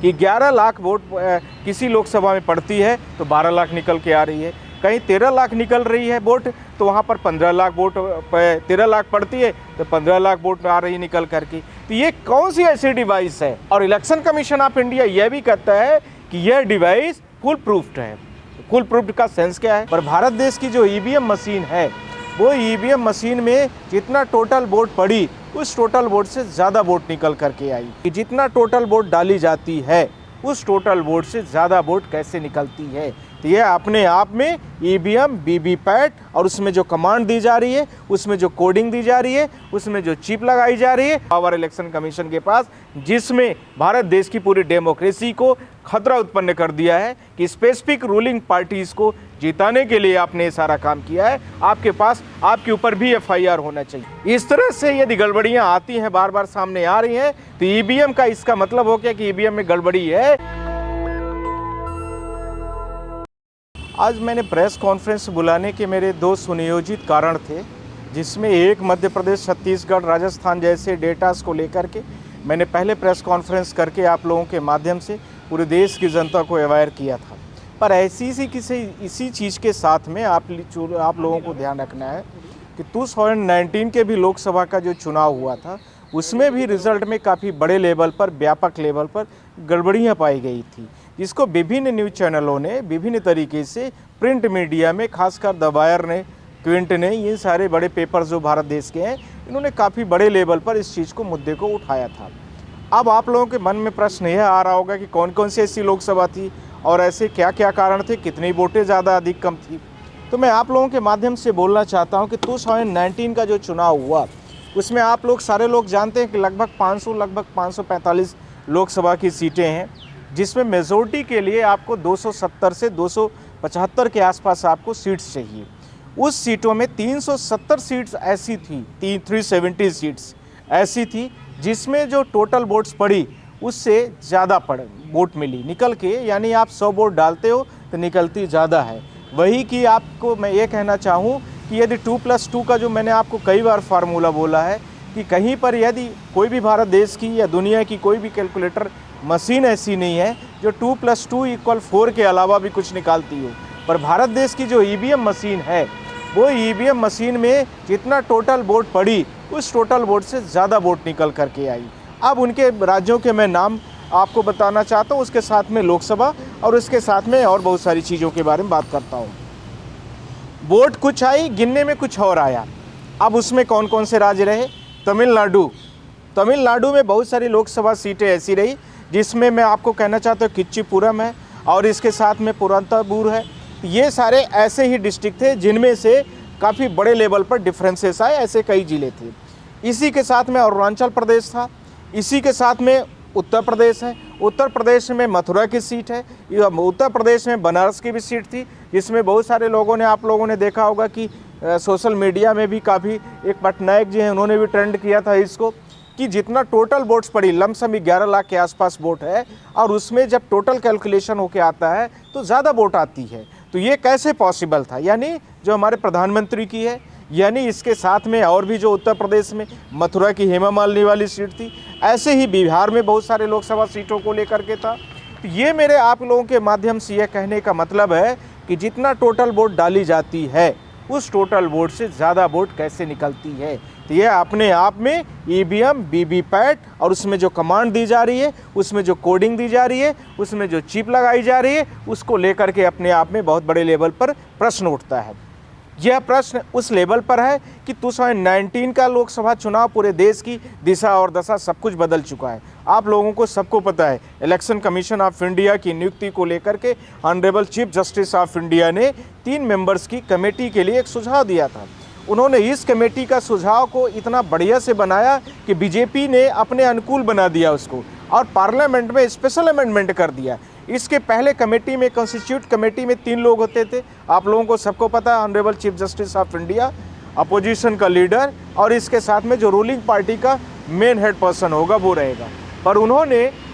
कि 11 लाख वोट किसी लोकसभा में पड़ती है तो 12 लाख निकल के आ रही है, कहीं 13 लाख निकल रही है वोट तो वहाँ पर 15 लाख वोट 13 लाख पड़ती है तो 15 लाख वोट आ रही है निकल करके। तो ये कौन सी ऐसी डिवाइस है? और इलेक्शन कमीशन ऑफ इंडिया यह भी कहता है कि यह डिवाइस फुल प्रूफ्ड है। फुल प्रूफ्ड का सेंस क्या है? पर भारत देश की जो ईवीएम मशीन है वो ईवीएम मशीन में जितना टोटल वोट पड़ी उस टोटल वोट से ज़्यादा वोट निकल करके आई। कि जितना टोटल वोट डाली जाती है उस टोटल वोट से ज़्यादा वोट कैसे निकलती है? तो यह अपने आप में ईवीएम, वीवीपैट और उसमें जो कमांड दी जा रही है, उसमें जो कोडिंग दी जा रही है, उसमें जो चिप लगाई जा रही है पावर इलेक्शन कमीशन के पास, जिसमें भारत देश की पूरी डेमोक्रेसी को खतरा उत्पन्न कर दिया है कि स्पेसिफिक रूलिंग पार्टीज़ को जिताने के लिए आपने ये सारा काम किया है। आपके पास आपके ऊपर भी एफआईआर होना चाहिए। इस तरह से यदि गड़बड़ियां आती हैं, बार बार सामने आ रही हैं, तो ईवीएम का इसका मतलब हो गया कि ईवीएम में गड़बड़ी है। आज मैंने प्रेस कॉन्फ्रेंस बुलाने के मेरे दो सुनियोजित कारण थे, जिसमें एक मध्य प्रदेश, छत्तीसगढ़, राजस्थान जैसे डेटास को लेकर के मैंने पहले प्रेस कॉन्फ्रेंस करके आप लोगों के माध्यम से पूरे देश की जनता को अवेयर किया था। पर इसी चीज़ के साथ में आप लोगों को ध्यान रखना है कि 2019 के भी लोकसभा का जो चुनाव हुआ था उसमें भी रिज़ल्ट में काफ़ी बड़े लेवल पर, व्यापक लेवल पर गड़बड़ियाँ पाई गई थी, जिसको विभिन्न न्यूज़ चैनलों ने विभिन्न तरीके से, प्रिंट मीडिया में खासकर द वायर ने, क्विंट ने, ये सारे बड़े पेपर्स जो भारत देश के हैं, इन्होंने काफ़ी बड़े लेवल पर इस चीज़ को, मुद्दे को उठाया था। अब आप लोगों के मन में प्रश्न यह आ रहा होगा कि कौन कौन सी ऐसी लोकसभा थी और ऐसे क्या क्या कारण थे, कितनी वोटें ज़्यादा अधिक कम थी। तो मैं आप लोगों के माध्यम से बोलना चाहता हूं कि 2019 का जो चुनाव हुआ उसमें आप लोग सारे लोग जानते हैं कि लगभग 545 लोकसभा की सीटें हैं, जिसमें मेजोरिटी के लिए आपको 270 से 275 के आसपास आपको सीट्स चाहिए। उस सीटों में 370 सीट्स ऐसी थी, 370 सीट्स ऐसी थी जिसमें जो टोटल वोट्स पड़ी उससे ज़्यादा वोट मिली निकल के, यानी आप 100 वोट डालते हो तो निकलती ज़्यादा है। वही कि आपको मैं ये कहना चाहूँ कि यदि 2+2 का जो मैंने आपको कई बार फार्मूला बोला है कि कहीं पर यदि कोई भी भारत देश की या दुनिया की कोई भी कैलकुलेटर मशीन ऐसी नहीं है जो 2+2 = 4 के अलावा भी कुछ निकालती हो। पर भारत देश की जो ईवीएम मशीन है वो ईवीएम मशीन में जितना टोटल वोट पड़ी उस टोटल वोट से ज़्यादा वोट निकल करके आई। अब उनके राज्यों के मैं नाम आपको बताना चाहता हूँ, उसके साथ में लोकसभा और उसके साथ में और बहुत सारी चीज़ों के बारे में बात करता हूँ। वोट कुछ आई, गिनने में कुछ और आया। अब उसमें कौन कौन से राज्य रहे? तमिलनाडु में बहुत सारी लोकसभा सीटें ऐसी रही जिसमें मैं आपको कहना चाहता हूँ किच्चीपुरम है और इसके साथ में पुरंतरबूर है। ये सारे ऐसे ही डिस्ट्रिक्ट थे जिनमें से काफ़ी बड़े लेवल पर डिफरेंसेस आए, ऐसे कई ज़िले थे। इसी के साथ में अरुणाचल प्रदेश था, इसी के साथ में उत्तर प्रदेश है। उत्तर प्रदेश में मथुरा की सीट है, उत्तर प्रदेश में बनारस की भी सीट थी, जिसमें बहुत सारे लोगों ने, आप लोगों ने देखा होगा कि सोशल मीडिया में भी काफ़ी, एक पटनायक जी हैं उन्होंने भी ट्रेंड किया था इसको, कि जितना टोटल वोट्स पड़ी, लमसम 11 लाख के आसपास वोट है और उसमें जब टोटल कैलकुलेशन होके आता है तो ज़्यादा वोट आती है। तो ये कैसे पॉसिबल था? यानी जो हमारे प्रधानमंत्री की है, यानी इसके साथ में और भी जो उत्तर प्रदेश में मथुरा की हेमा मालिनी वाली सीट थी, ऐसे ही बिहार में बहुत सारे लोकसभा सीटों को लेकर के था। तो ये मेरे आप लोगों के माध्यम से यह कहने का मतलब है कि जितना टोटल वोट डाली जाती है उस टोटल वोट से ज़्यादा वोट कैसे निकलती है? तो यह अपने आप में ईवीएम, वीवीपैट और उसमें जो कमांड दी जा रही है, उसमें जो कोडिंग दी जा रही है, उसमें जो चिप लगाई जा रही है, उसको लेकर के अपने आप में बहुत बड़े लेवल पर प्रश्न उठता है। यह प्रश्न उस लेवल पर है कि 2019 का लोकसभा चुनाव पूरे देश की दिशा और दशा सब कुछ बदल चुका है। आप लोगों को सबको पता है, इलेक्शन कमीशन ऑफ इंडिया की नियुक्ति को लेकर के honourable chief justice of India ने 3 मेंबर्स की कमेटी के लिए एक सुझाव दिया था। उन्होंने इस कमेटी का सुझाव को इतना बढ़िया से बनाया कि बीजेपी ने अपने अनुकूल बना दिया उसको और पार्लियामेंट में स्पेशल अमेंडमेंट कर दिया। इसके पहले कमेटी में, कॉन्स्टिट्यूट कमेटी में 3 लोग होते थे, आप लोगों को सबको पता है, honourable chief justice of India, opposition का लीडर और इसके साथ में जो रूलिंग पार्टी का मेन हेड पर्सन होगा वो रहेगा। पर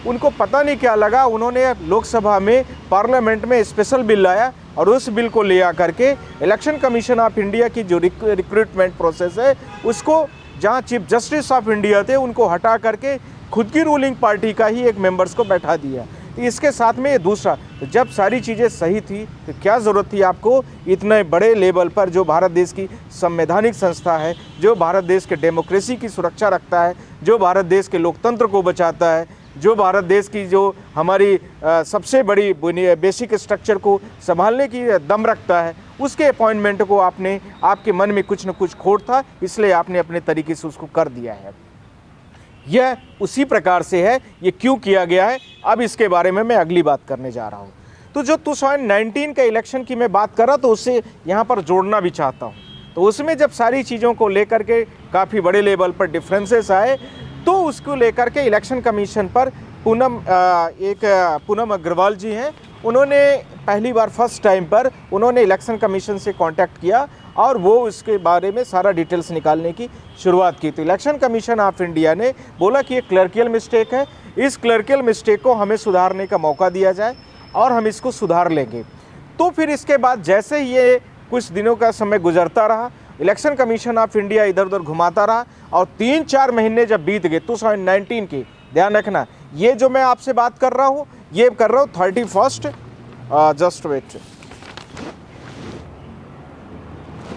उनको पता नहीं क्या लगा, उन्होंने लोकसभा में, पार्लियामेंट में स्पेशल बिल लाया और उस बिल को ले आकर के इलेक्शन कमीशन ऑफ इंडिया की जो रिक्रूटमेंट प्रोसेस है उसको, जहाँ चीफ जस्टिस ऑफ इंडिया थे उनको हटा करके खुद की रूलिंग पार्टी का ही एक मेंबर्स को बैठा दिया। तो इसके साथ में ये दूसरा, तो जब सारी चीज़ें सही थी तो क्या ज़रूरत थी आपको इतने बड़े लेवल पर, जो भारत देश की संवैधानिक संस्था है, जो भारत देश के डेमोक्रेसी की सुरक्षा रखता है, जो भारत देश के लोकतंत्र को बचाता है, जो भारत देश की जो हमारी सबसे बड़ी बेसिक स्ट्रक्चर को संभालने की दम रखता है, उसके अपॉइंटमेंट को आपके मन में कुछ न कुछ खोट था, इसलिए आपने अपने तरीके से उसको कर दिया है। यह उसी प्रकार से है, ये क्यों किया गया है, अब इसके बारे में मैं अगली बात करने जा रहा हूँ। तो जो 2019 का इलेक्शन की मैं बात कर रहा तो उससे यहाँ पर जोड़ना भी चाहता हूँ। तो उसमें जब सारी चीज़ों को लेकर के काफ़ी बड़े लेवल पर डिफरेंसेस आए, तो उसको लेकर के इलेक्शन कमीशन पर पूनम अग्रवाल जी हैं, उन्होंने पहली बार फर्स्ट टाइम पर उन्होंने इलेक्शन कमीशन से कांटेक्ट किया और वो उसके बारे में सारा डिटेल्स निकालने की शुरुआत की। तो इलेक्शन कमीशन ऑफ इंडिया ने बोला कि ये क्लर्कियल मिस्टेक है, इस क्लर्कियल मिस्टेक को हमें सुधारने का मौका दिया जाए और हम इसको सुधार लेंगे। तो फिर इसके बाद जैसे ये कुछ दिनों का समय गुजरता रहा, इलेक्शन कमीशन ऑफ इंडिया इधर उधर घुमाता रहा और 3-4 महीने जब बीत गए 2019 के, ध्यान रखना ये जो मैं आपसे बात कर रहा हूँ, ये कर रहा हूँ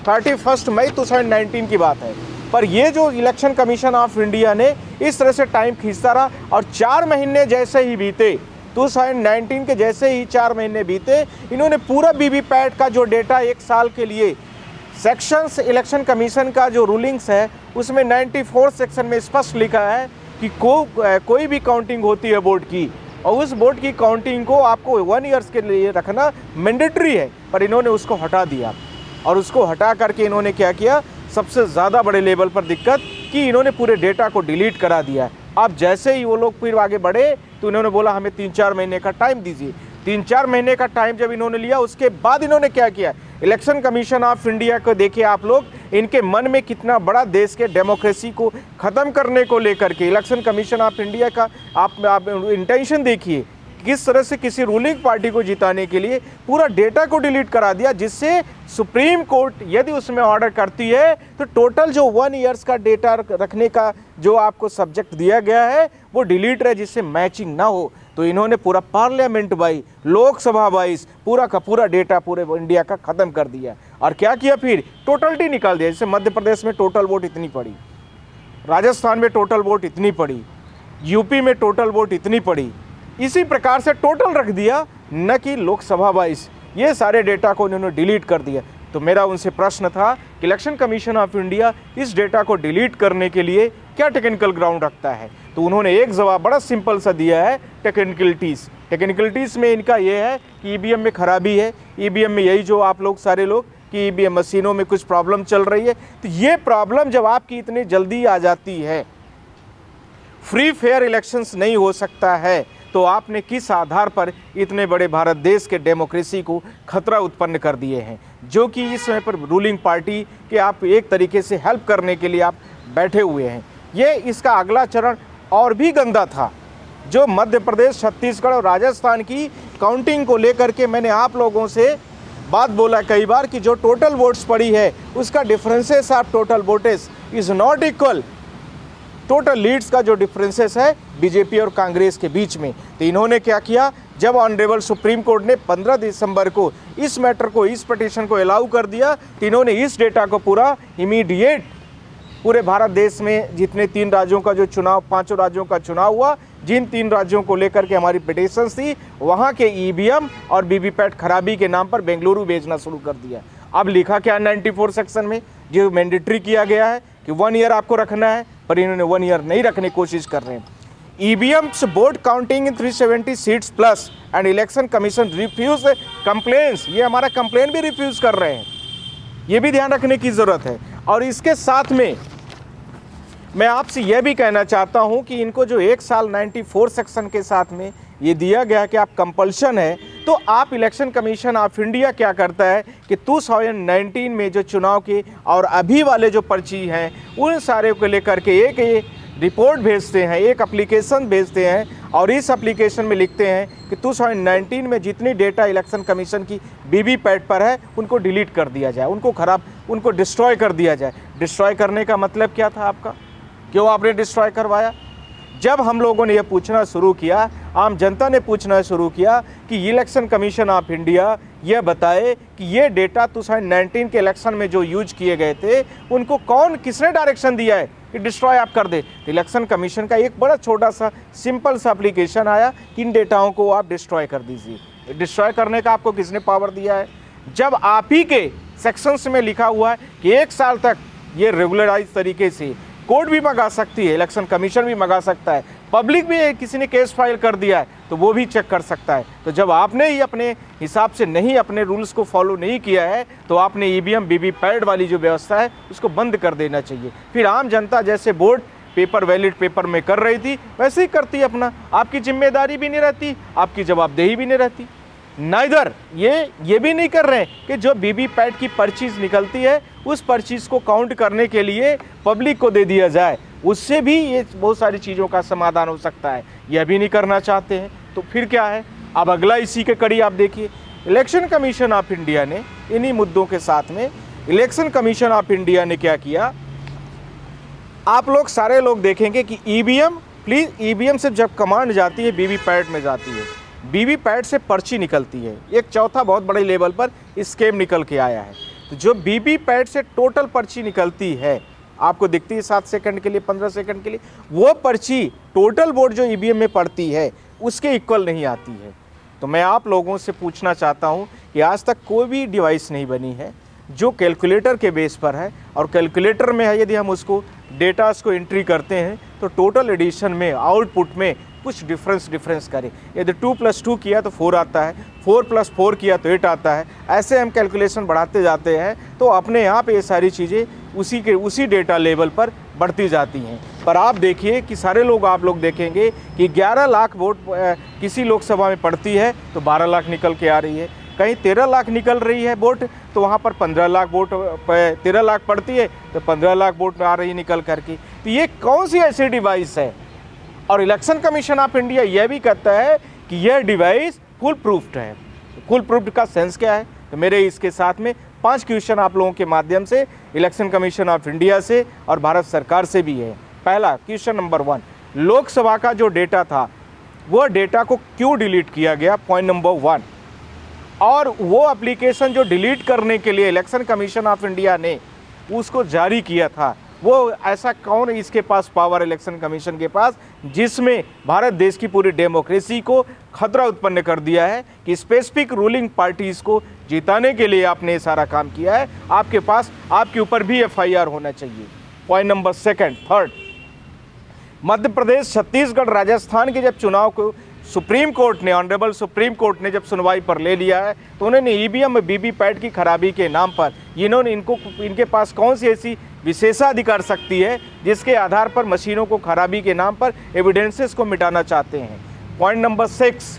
31 मई 2019 की बात है। पर ये जो इलेक्शन कमीशन ऑफ इंडिया ने इस तरह से टाइम खींचता रहा और 4 महीने जैसे ही बीते, 2019 के जैसे ही 4 महीने बीते, इन्होंने पूरा वीवीपैट का जो डेटा 1 साल के लिए सेक्शंस इलेक्शन कमीशन का जो रूलिंग्स है उसमें 94 सेक्शन में स्पष्ट लिखा है कि कोई भी काउंटिंग होती है वोट की, और उस वोट की काउंटिंग को आपको 1 ईयर्स के लिए रखना मैंडेटरी है, पर इन्होंने उसको हटा दिया। और उसको हटा करके इन्होंने क्या किया, सबसे ज़्यादा बड़े लेवल पर दिक्कत कि इन्होंने पूरे डेटा को डिलीट करा दिया। अब जैसे ही वो लोग फिर आगे बढ़े तो इन्होंने बोला हमें 3-4 महीने का टाइम दीजिए। 3-4 महीने का टाइम जब इन्होंने लिया, उसके बाद इन्होंने क्या किया, इलेक्शन कमीशन ऑफ इंडिया को देखिए आप लोग, इनके मन में कितना बड़ा देश के डेमोक्रेसी को ख़त्म करने को लेकर के इलेक्शन कमीशन ऑफ इंडिया का आप इंटेंशन देखिए, किस तरह से किसी रूलिंग पार्टी को जिताने के लिए पूरा डेटा को डिलीट करा दिया, जिससे सुप्रीम कोर्ट यदि उसमें ऑर्डर करती है तो टोटल जो 1 ईयर्स का डेटा रखने का जो आपको सब्जेक्ट दिया गया है वो डिलीट रहे, जिससे मैचिंग ना हो। तो इन्होंने पूरा पार्लियामेंट वाइज, लोकसभा वाइज पूरा का पूरा डेटा पूरे इंडिया का ख़त्म कर दिया। और क्या किया, फिर टोटलिटी निकाल दिया। जैसे मध्य प्रदेश में टोटल वोट इतनी पड़ी, राजस्थान में टोटल वोट इतनी पड़ी, यूपी में टोटल वोट इतनी पड़ी, इसी प्रकार से टोटल रख दिया, न कि लोकसभा वाइज। ये सारे डेटा को इन्होंने डिलीट कर दिया। तो मेरा उनसे प्रश्न था कि इलेक्शन कमीशन ऑफ इंडिया इस डेटा को डिलीट करने के लिए क्या टेक्निकल ग्राउंड रखता है। तो उन्होंने एक जवाब बड़ा सिंपल सा दिया है, टेक्निकलिटीज़ में इनका ये है कि ईवीएम में खराबी है। ईवीएम में यही जो आप लोग सारे लोग कि ईवीएम मशीनों में कुछ प्रॉब्लम चल रही है। तो ये प्रॉब्लम जब आपकी इतनी जल्दी आ जाती है, फ्री फेयर इलेक्शंस नहीं हो सकता है, तो आपने किस आधार पर इतने बड़े भारत देश के डेमोक्रेसी को खतरा उत्पन्न कर दिए हैं, जो कि इस समय पर रूलिंग पार्टी के आप एक तरीके से हेल्प करने के लिए आप बैठे हुए हैं। ये इसका अगला चरण और भी गंदा था, जो मध्य प्रदेश, छत्तीसगढ़ और राजस्थान की काउंटिंग को लेकर के मैंने आप लोगों से बात बोला कई बार कि जो टोटल वोट्स पड़ी है उसका differences of total votes is not equal. Total leads का जो डिफरेंसेस है बीजेपी और कांग्रेस के बीच में। तो इन्होंने क्या किया, जब ऑनरेबल सुप्रीम कोर्ट ने 15 दिसंबर को इस मैटर को, इस पिटीशन को अलाउ कर दिया, तो इन्होंने इस डेटा को पूरा इमीडिएट पूरे भारत देश में जितने 3 राज्यों का जो चुनाव, 5 राज्यों का चुनाव हुआ, जिन 3 राज्यों को लेकर के हमारी पिटीशंस थी, वहाँ के ईवीएम और वीवीपैट खराबी के नाम पर बेंगलुरु भेजना शुरू कर दिया। अब लिखा क्या 94 सेक्शन में, जो मैंडेटरी किया गया है कि 1 ईयर आपको रखना है, पर इन्होंने 1 ईयर नहीं रखने की कोशिश कर रहे हैं। EVMs vote counting in 370 seats plus and election commission refuse complaints, ये हमारा कंप्लेन भी रिफ्यूज कर रहे हैं, ये भी ध्यान रखने की ज़रूरत है। और इसके साथ में मैं आपसे यह भी कहना चाहता हूं कि इनको जो 1 साल 94 सेक्शन के साथ में ये दिया गया कि आप कंपल्शन है, तो आप इलेक्शन कमीशन ऑफ इंडिया क्या करता है कि 2019 में जो चुनाव के और अभी वाले जो पर्ची हैं उन सारे को लेकर के एक रिपोर्ट भेजते हैं, एक एप्लीकेशन भेजते हैं, और इस एप्लीकेशन में लिखते हैं कि 2019 में जितनी डेटा इलेक्शन कमीशन की वीवीपैट पर है उनको डिलीट कर दिया जाए, उनको डिस्ट्रॉय कर दिया जाए। डिस्ट्रॉय करने का मतलब क्या था आपका, क्यों आपने डिस्ट्रॉय करवाया? जब हम लोगों ने यह पूछना शुरू किया, आम जनता ने पूछना शुरू किया कि इलेक्शन कमीशन ऑफ इंडिया यह बताए कि ये डेटा 2019 के इलेक्शन में जो यूज किए गए थे उनको किसने डायरेक्शन दिया है कि डिस्ट्रॉय आप कर दे। तो इलेक्शन कमीशन का एक बड़ा छोटा सा सिंपल सा एप्लीकेशन आया कि इन डेटाओं को आप डिस्ट्रॉय कर दीजिए। डिस्ट्रॉय करने का आपको किसने पावर दिया है? जब आप ही के सेक्शंस में लिखा हुआ है कि 1 साल तक ये रेगुलराइज तरीके से कोर्ट भी मंगा सकती है, इलेक्शन कमीशन भी मंगा सकता है, पब्लिक भी किसी ने केस फाइल कर दिया है तो वो भी चेक कर सकता है। तो जब आपने ही अपने हिसाब से नहीं, अपने रूल्स को फॉलो नहीं किया है तो आपने ईवीएम वीवीपैट वाली जो व्यवस्था है उसको बंद कर देना चाहिए। फिर आम जनता जैसे वोट पेपर वैलिड पेपर में कर रही थी वैसे ही करती अपना, आपकी जिम्मेदारी भी नहीं रहती, आपकी जवाबदेही भी नहीं रहती। नाइदर ये भी नहीं कर रहे हैं कि जो वीवीपैट की पर्चीज निकलती है उस पर्चीज को काउंट करने के लिए पब्लिक को दे दिया जाए, उससे भी ये बहुत सारी चीज़ों का समाधान हो सकता है। यह भी नहीं करना चाहते हैं तो फिर क्या है? अब अगला इसी के कड़ी आप देखिए, इलेक्शन कमीशन ऑफ इंडिया ने इन्हीं मुद्दों के साथ में इलेक्शन कमीशन ऑफ इंडिया ने क्या किया, आप लोग सारे लोग देखेंगे कि ईवीएम से जब कमांड जाती है वीवीपैट में जाती है, वीवीपैट से पर्ची निकलती है। एक चौथा बहुत बड़े लेवल पर स्कैम निकल के आया है। तो जो वीवीपैट से टोटल पर्ची निकलती है, आपको दिखती है 7 सेकंड के लिए, 15 सेकंड के लिए, वो पर्ची टोटल वोट जो ईवीएम में पड़ती है उसके इक्वल नहीं आती है। तो मैं आप लोगों से पूछना चाहता हूं कि आज तक कोई भी डिवाइस नहीं बनी है जो कैलकुलेटर के बेस पर है, और कैलकुलेटर में है यदि हम उसको डेटास को एंट्री करते हैं तो टोटल एडिशन में आउटपुट में कुछ डिफरेंस करे। यदि 2 + 2 किया तो 4 आता है, 4 + 4 किया तो 8 आता है। ऐसे हम कैलकुलेशन बढ़ाते जाते हैं तो अपने आप ये सारी चीज़ें उसी डेटा लेवल पर बढ़ती जाती हैं। पर आप देखिए कि सारे लोग, आप लोग देखेंगे कि 11 लाख वोट किसी लोकसभा में पड़ती है तो 12 लाख निकल के आ रही है, कहीं 13 लाख निकल रही है वोट तो वहाँ पर 15 लाख वोट, 13 लाख पड़ती है तो 15 लाख वोट आ रही निकल करके। तो ये कौन सी ऐसी डिवाइस है? और इलेक्शन कमीशन ऑफ इंडिया यह भी कहता है कि यह डिवाइस फुल प्रूफ्ड है। फुल प्रूफ्ड का सेंस क्या है? तो मेरे इसके साथ में 5 क्वेश्चन आप लोगों के माध्यम से इलेक्शन कमीशन ऑफ इंडिया से और भारत सरकार से भी है। पहला क्वेश्चन नंबर 1, लोकसभा का जो डेटा था वो डेटा को क्यों डिलीट किया गया? Point number 1। और वो एप्लीकेशन जो डिलीट करने के लिए इलेक्शन कमीशन ऑफ इंडिया ने उसको जारी किया था, वो ऐसा कौन इसके पास पावर, इलेक्शन कमीशन के पास, जिसमें भारत देश की पूरी डेमोक्रेसी को खतरा उत्पन्न कर दिया है कि स्पेसिफिक रूलिंग पार्टीज़ को जिताने के लिए आपने ये सारा काम किया है, आपके पास, आपके ऊपर भी FIR होना चाहिए। पॉइंट नंबर 2, 3, मध्य प्रदेश, छत्तीसगढ़, राजस्थान के जब चुनाव को सुप्रीम कोर्ट ने, ऑनरेबल सुप्रीम कोर्ट ने जब सुनवाई पर ले लिया है तो उन्होंने ईवीएम में वीवीपैट की खराबी के नाम पर इनके पास कौन सी ऐसी विशेषाधिकार शक्ति है जिसके आधार पर मशीनों को खराबी के नाम पर एविडेंसेस को मिटाना चाहते हैं। पॉइंट नंबर 6,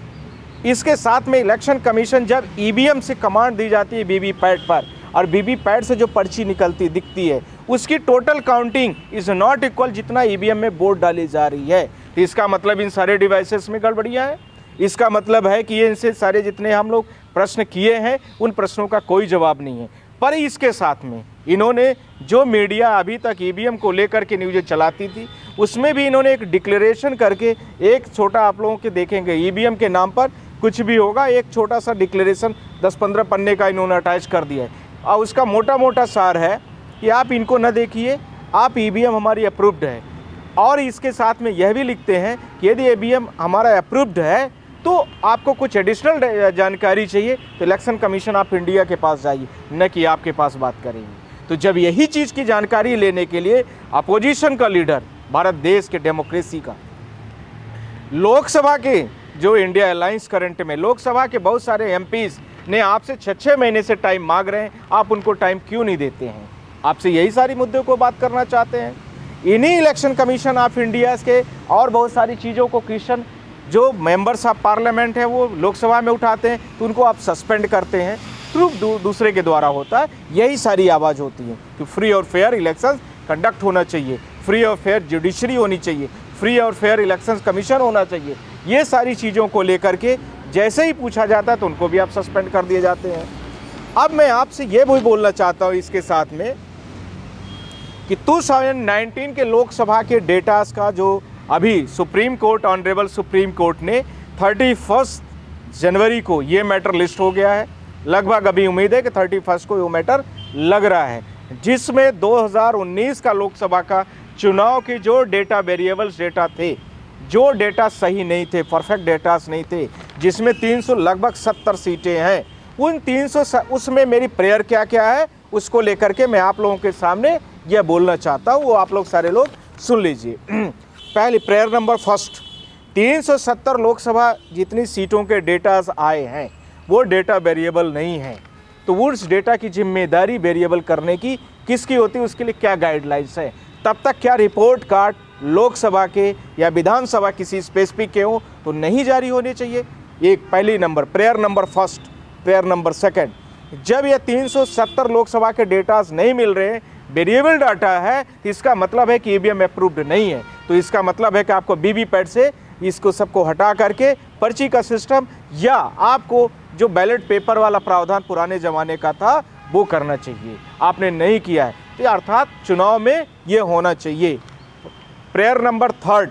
इसके साथ में इलेक्शन कमीशन जब ईवीएम से कमांड दी जाती है वीवीपैट पर और वीवीपैट से जो पर्ची निकलती दिखती है उसकी total counting is not equal जितना ईवीएम में वोट डाली जा रही है, तो इसका मतलब इन सारे डिवाइसेस में गड़बड़ियाँ हैं। इसका मतलब है कि ये इनसे सारे जितने हम लोग प्रश्न किए हैं उन प्रश्नों का कोई जवाब नहीं है। पर इसके साथ में इन्होंने जो मीडिया अभी तक ईवीएम को लेकर के न्यूज़ चलाती थी उसमें भी इन्होंने एक डिक्लेरेशन करके, एक छोटा, आप लोगों के देखेंगे ईवीएम के नाम पर कुछ भी होगा, एक छोटा सा डिक्लेरेशन 10-15 पन्ने का इन्होंने अटैच कर दिया है और उसका मोटा मोटा सार है कि आप इनको न देखिए, आप ईवीएम हमारी अप्रूव्ड है। और इसके साथ में यह भी लिखते हैं कि यदि ईवीएम हमारा अप्रूव्ड है तो आपको कुछ एडिशनल जानकारी चाहिए तो इलेक्शन कमीशन ऑफ इंडिया के पास जाइए, न कि आपके पास बात करेंगे। तो जब यही चीज़ की जानकारी लेने के लिए अपोजिशन का लीडर, भारत देश के डेमोक्रेसी का, लोकसभा के जो इंडिया अलायंस करंट में लोकसभा के बहुत सारे MPs ने आपसे 6-6 महीने से टाइम मांग रहे हैं, आप उनको टाइम क्यों नहीं देते हैं? आपसे यही सारी मुद्दों को बात करना चाहते हैं। इन्हीं इलेक्शन कमीशन ऑफ इंडिया के और बहुत सारी चीज़ों को क्वेश्चन जो मेंबर्स ऑफ पार्लियामेंट हैं वो लोकसभा में उठाते हैं तो उनको आप सस्पेंड करते हैं, थ्रू दूसरे के द्वारा होता है। यही सारी आवाज़ होती है कि फ्री और फेयर इलेक्शन कंडक्ट होना चाहिए, फ्री और फेयर जुडिशरी होनी चाहिए, फ्री और फेयर इलेक्शन कमीशन होना चाहिए। ये सारी चीज़ों को लेकर के जैसे ही पूछा जाता है तो उनको भी आप सस्पेंड कर दिए जाते हैं। अब मैं आपसे ये भी बोलना चाहता हूँ इसके साथ में कि 2019 के लोकसभा के डेटास का जो अभी supreme court, honourable supreme court ने 31 जनवरी को ये मैटर लिस्ट हो गया है। लगभग अभी उम्मीद है कि 31 को ये मैटर लग रहा है, जिसमें 2019 का लोकसभा का चुनाव की जो डेटा वेरिएबल्स डेटा थे, जो डेटा सही नहीं थे, परफेक्ट डेटास नहीं थे, जिसमें 300 लगभग 70 सीटें हैं, उन 300 उसमें मेरी प्रेयर क्या क्या है उसको लेकर के मैं आप लोगों के सामने यह बोलना चाहता हूँ, वो आप लोग सारे लोग सुन लीजिए। पहली प्रेयर नंबर फर्स्ट, 370 लोकसभा जितनी सीटों के डेटास आए हैं वो डेटा वेरिएबल नहीं है, तो उस डेटा की जिम्मेदारी वेरिएबल करने की किसकी होती है, उसके लिए क्या गाइडलाइंस है, तब तक क्या रिपोर्ट कार्ड लोकसभा के या विधानसभा किसी स्पेसिफिक के हो तो नहीं जारी होने चाहिए। एक पहली number prayer number first. Prayer number second, जब ये 370 लोकसभा के डेटास नहीं मिल रहे हैं, वेरिएबल डाटा है, तो इसका मतलब है कि ईवीएम अप्रूव्ड नहीं है, तो इसका मतलब है कि आपको वीवीपैट से इसको सबको हटा करके पर्ची का सिस्टम या आपको जो बैलेट पेपर वाला प्रावधान पुराने ज़माने का था वो करना चाहिए, आपने नहीं किया है, तो अर्थात चुनाव में ये होना चाहिए। प्रेयर नंबर थर्ड,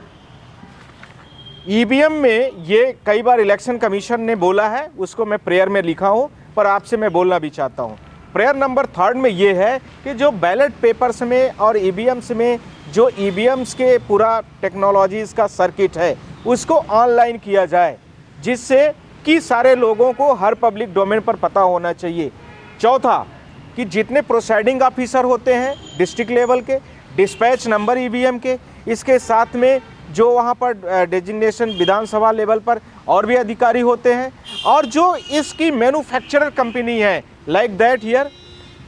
ईवीएम में ये कई बार इलेक्शन कमीशन ने बोला है, उसको मैं प्रेयर में लिखा हूँ, पर आपसे मैं बोलना भी चाहता हूँ। प्रेयर नंबर थर्ड में ये है कि जो बैलेट पेपर्स में और ईवीएम्स में जो ईवीएम्स के पूरा टेक्नोलॉजीज़ का सर्किट है उसको ऑनलाइन किया जाए, जिससे कि सारे लोगों को हर पब्लिक डोमेन पर पता होना चाहिए। चौथा, कि जितने प्रोसाइडिंग ऑफिसर होते हैं डिस्ट्रिक्ट लेवल के, डिस्पैच नंबर ईवीएम के, इसके साथ में जो वहाँ पर डेजिग्नेशन विधानसभा लेवल पर और भी अधिकारी होते हैं, और जो इसकी मैन्युफैक्चरर कंपनी है लाइक दैट हियर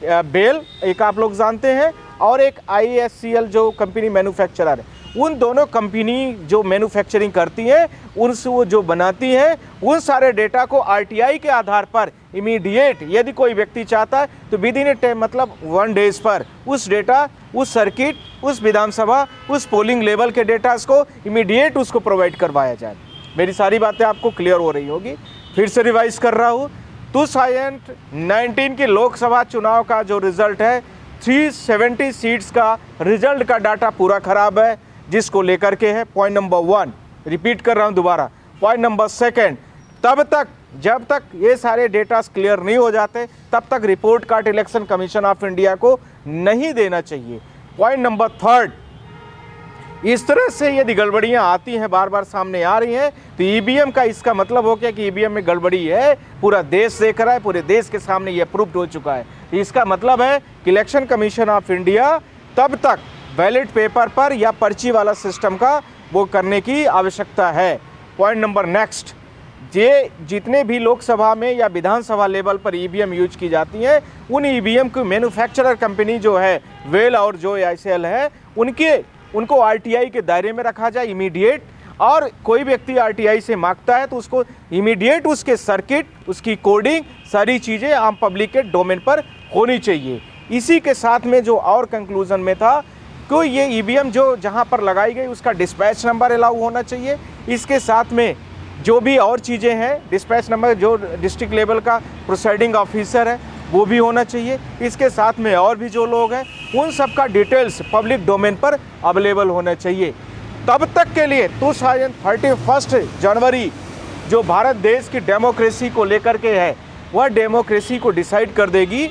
बेल एक आप लोग जानते हैं, और एक ISCL जो कंपनी मैन्युफैक्चरर है, उन दोनों कंपनी जो मैन्युफैक्चरिंग करती हैं उनसे वो जो बनाती हैं उन सारे डेटा को RTI के आधार पर इमीडिएट यदि कोई व्यक्ति चाहता है तो विद इन ए मतलब 1 डेज पर उस डेटा, उस सर्किट, उस विधानसभा, उस पोलिंग लेवल के डेटास को इमीडिएट उसको प्रोवाइड करवाया जाए। मेरी सारी बातें आपको क्लियर हो रही होगी, फिर से रिवाइज कर रहा हूँ। 2019 के लोकसभा चुनाव का जो रिजल्ट है 370 सीट्स का रिजल्ट का डाटा पूरा खराब है, जिसको लेकर के है पॉइंट नंबर 1। रिपीट कर रहा हूं दोबारा, पॉइंट नंबर सेकंड, तब तक जब तक ये सारे डेटास क्लियर नहीं हो जाते तब तक report card election commission of India को नहीं देना चाहिए। पॉइंट नंबर थर्ड, इस तरह से यदि गड़बड़ियां आती हैं, बार बार सामने आ रही हैं, तो ईवीएम का इसका मतलब हो गया कि ईवीएम में गड़बड़ी है, पूरा देश देख रहा है, पूरे देश के सामने ये प्रूव्ड हो चुका है। इसका मतलब है कि इलेक्शन कमीशन ऑफ इंडिया तब तक बैलेट पेपर पर या पर्ची वाला सिस्टम का वो करने की आवश्यकता है। पॉइंट नंबर नेक्स्ट, ये जितने भी लोकसभा में या विधानसभा लेवल पर ईवीएम यूज की जाती हैं, उन ईवीएम की मैन्युफैक्चरर कंपनी जो है वेल और जो ISCL है उनको RTI के दायरे में रखा जाए इमीडिएट, और कोई व्यक्ति RTI से मांगता है तो उसको इमीडिएट उसके सर्किट, उसकी कोडिंग, सारी चीज़ें आम पब्लिक के डोमेन पर होनी चाहिए। इसी के साथ में जो और कंक्लूजन में था कि ये ईवीएम जो जहाँ पर लगाई गई उसका डिस्पैच नंबर अलाउ होना चाहिए। इसके साथ में जो भी और चीज़ें हैं, डिस्पैच नंबर जो डिस्ट्रिक्ट लेवल का प्रोसाइडिंग ऑफिसर है वो भी होना चाहिए। इसके साथ में और भी जो लोग हैं उन सब का डिटेल्स पब्लिक डोमेन पर अवेलेबल होना चाहिए। तब तक के लिए 31 जनवरी जो भारत देश की डेमोक्रेसी को लेकर के है, वह डेमोक्रेसी को डिसाइड कर देगी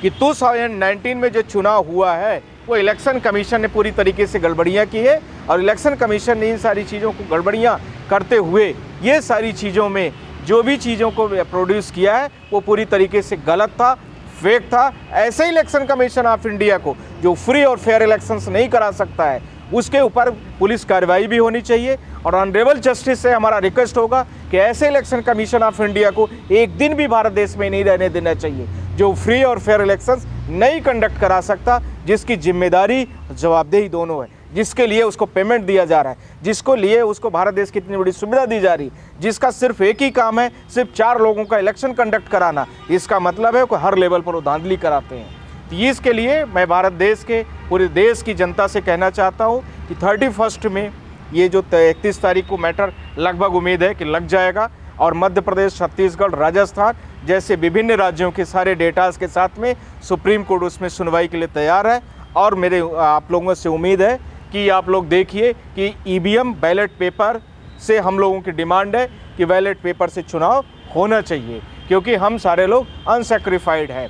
कि 2019 में जो चुनाव हुआ है वो इलेक्शन कमीशन ने पूरी तरीके से गड़बड़ियाँ की है, और इलेक्शन कमीशन ने इन सारी चीज़ों को गड़बड़ियाँ करते हुए ये सारी चीज़ों में जो भी चीज़ों को प्रोड्यूस किया है वो पूरी तरीके से गलत था, फेक था। ऐसे ही इलेक्शन कमीशन ऑफ इंडिया को जो फ्री और फेयर इलेक्शंस नहीं करा सकता है उसके ऊपर पुलिस कार्रवाई भी होनी चाहिए, और ऑनरेबल जस्टिस से हमारा रिक्वेस्ट होगा कि ऐसे इलेक्शन कमीशन ऑफ इंडिया को एक दिन भी भारत देश में नहीं रहने देना चाहिए जो फ्री और फेयर इलेक्शंस नहीं कंडक्ट करा सकता, जिसकी जिम्मेदारी जवाबदेही दोनों है, जिसके लिए उसको पेमेंट दिया जा रहा है, जिसको लिए उसको भारत देश की इतनी बड़ी सुविधा दी जा रही, जिसका सिर्फ एक ही काम है, सिर्फ 4 लोगों का इलेक्शन कंडक्ट कराना। इसका मतलब है कि हर लेवल पर वो धांधली कराते हैं। तो इसके लिए मैं भारत देश के पूरे देश की जनता से कहना चाहता हूँ कि 31 में ये जो 31 तारीख को मैटर लगभग उम्मीद है कि लग जाएगा, और मध्य प्रदेश, छत्तीसगढ़, राजस्थान जैसे विभिन्न राज्यों के सारे डेटास के साथ में सुप्रीम कोर्ट उसमें सुनवाई के लिए तैयार है। और मेरे आप लोगों से उम्मीद है कि आप लोग देखिए कि ईवीएम बैलेट पेपर से हम लोगों की डिमांड है कि बैलेट पेपर से चुनाव होना चाहिए, क्योंकि हम सारे लोग अनसेक्रीफाइड हैं।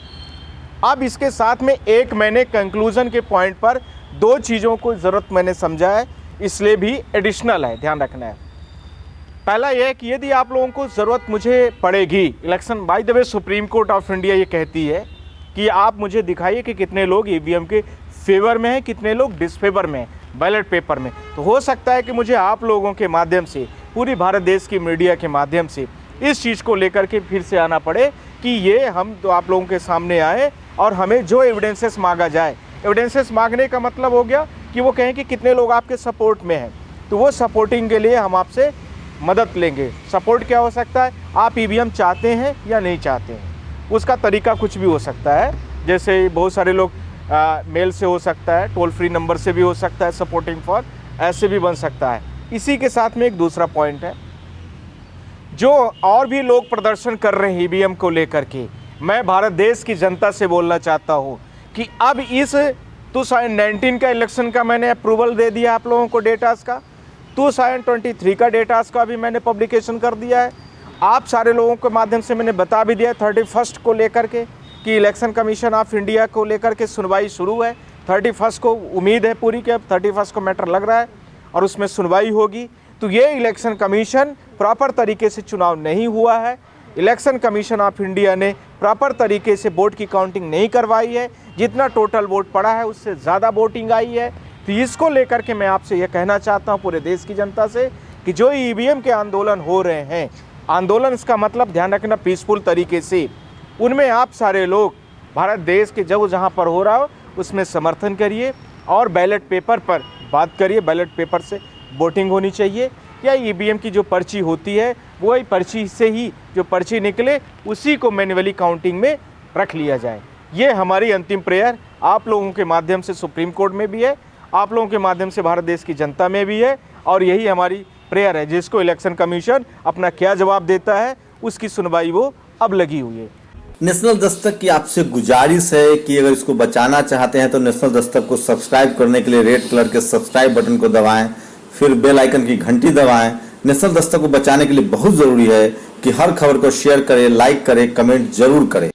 अब इसके साथ में एक मैंने कंक्लूज़न के पॉइंट पर दो चीज़ों को ज़रूरत मैंने समझा है, इसलिए भी एडिशनल है, ध्यान रखना है। पहला यह कि यदि आप लोगों को ज़रूरत मुझे पड़ेगी election, by the way supreme court of India ये कहती है कि आप मुझे दिखाइए कि कितने लोग ईवीएम के फेवर में हैं, कितने लोग डिसफेवर में हैं बैलेट पेपर में। तो हो सकता है कि मुझे आप लोगों के माध्यम से, पूरी भारत देश की मीडिया के माध्यम से इस चीज़ को लेकर के फिर से आना पड़े कि ये हम तो आप लोगों के सामने आए और हमें जो एविडेंसेस मांगा जाए। एविडेंसेस मांगने का मतलब हो गया कि वो कहें कि कितने लोग आपके सपोर्ट में हैं, तो वो सपोर्टिंग के लिए हम आपसे मदद लेंगे। सपोर्ट क्या हो सकता है, आप ईवीएम चाहते हैं या नहीं चाहते हैं, उसका तरीका कुछ भी हो सकता है। जैसे बहुत सारे लोग मेल से हो सकता है, टोल फ्री नंबर से भी हो सकता है, सपोर्टिंग फॉर ऐसे भी बन सकता है। इसी के साथ में एक दूसरा पॉइंट है, जो और भी लोग प्रदर्शन कर रहे हैं ईवीएम को लेकर के, मैं भारत देश की जनता से बोलना चाहता हूँ कि अब इस 2019 का इलेक्शन का मैंने अप्रूवल दे दिया आप लोगों को, डेटास का 2023 का डेटास का भी मैंने पब्लिकेशन कर दिया है। आप सारे लोगों के माध्यम से मैंने बता भी दिया 31 को लेकर के कि इलेक्शन कमीशन ऑफ इंडिया को लेकर के सुनवाई शुरू है। 31 को उम्मीद है पूरी कि अब 31 को मैटर लग रहा है और उसमें सुनवाई होगी। तो ये इलेक्शन कमीशन प्रॉपर तरीके से चुनाव नहीं हुआ है, इलेक्शन कमीशन ऑफ इंडिया ने प्रॉपर तरीके से वोट की काउंटिंग नहीं करवाई है, जितना टोटल वोट पड़ा है उससे ज़्यादा वोटिंग आई है। तो इसको लेकर के मैं आपसे ये कहना चाहता हूँ पूरे देश की जनता से कि जो ईवीएम के आंदोलन हो रहे हैं, आंदोलन इसका मतलब ध्यान रखना पीसफुल तरीके से, उनमें आप सारे लोग भारत देश के जब जहाँ पर हो रहा हो उसमें समर्थन करिए और बैलेट पेपर पर बात करिए। बैलेट पेपर से वोटिंग होनी चाहिए, या ईवीएम की जो पर्ची होती है वही पर्ची से ही जो पर्ची निकले उसी को मैन्युअली काउंटिंग में रख लिया जाए। ये हमारी अंतिम प्रेयर आप लोगों के माध्यम से सुप्रीम कोर्ट में भी है, आप लोगों के माध्यम से भारत देश की जनता में भी है, और यही हमारी प्रेयर है जिसको इलेक्शन कमीशन अपना क्या जवाब देता है उसकी सुनवाई वो अब लगी हुई है। नेशनल दस्तक की आपसे गुजारिश है कि अगर इसको बचाना चाहते हैं तो नेशनल दस्तक को सब्सक्राइब करने के लिए रेड कलर के सब्सक्राइब बटन को दबाएं, फिर बेल आइकन की घंटी दबाएं। नेशनल दस्तक को बचाने के लिए बहुत जरूरी है कि हर खबर को शेयर करें, लाइक करें, कमेंट जरूर करें।